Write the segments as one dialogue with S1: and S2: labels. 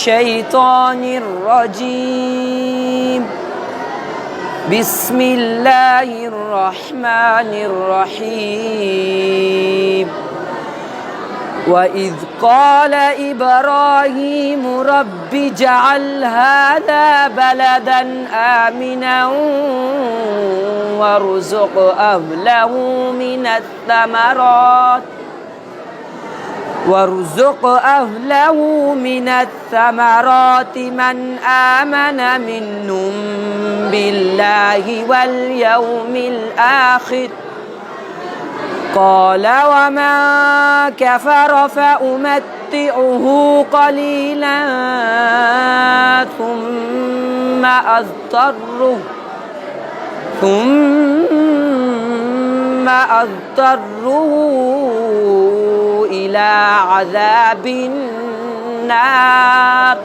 S1: الشيطان الرجيم. بسم الله الرحمن الرحيم. وإذ قال إبراهيم رب اجعل هذا بلدا آمنا وارزق أهله من الثمرات من آمن منهم بالله واليوم الآخر. قال ومن كفر فأمتعه قليلا ثم أضطره إلى عذاب النار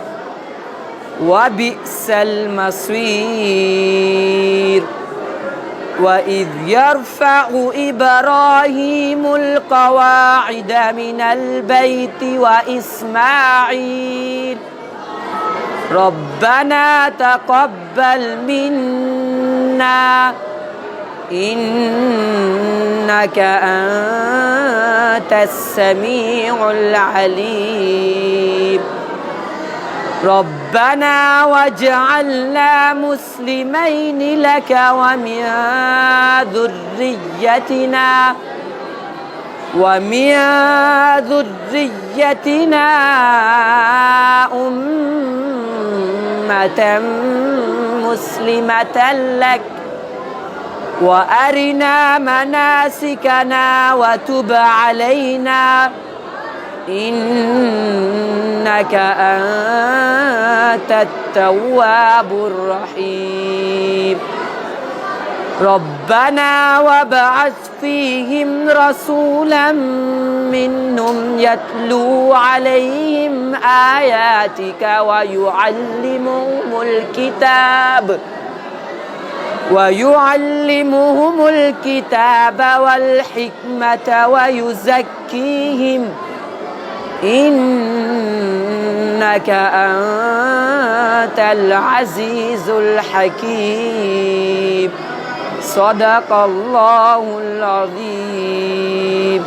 S1: وبئس المصير. وإذ يرفع إبراهيم القواعد من البيت وإسماعيل ربنا تقبل منا إنك أنت السميع العليم. ربنا واجعلنا مسلمين لك ومن ذريتنا أمة مسلمة لك وأرنا مناسكنا وتب علينا إنك أنت التواب الرحيم. ربنا وابعث فيهم رسولا منهم يتلو عليهم آياتك ويعلمهم الكتاب والحكمة ويزكيهم إنك أنت العزيز الحكيم. صدق الله العظيم.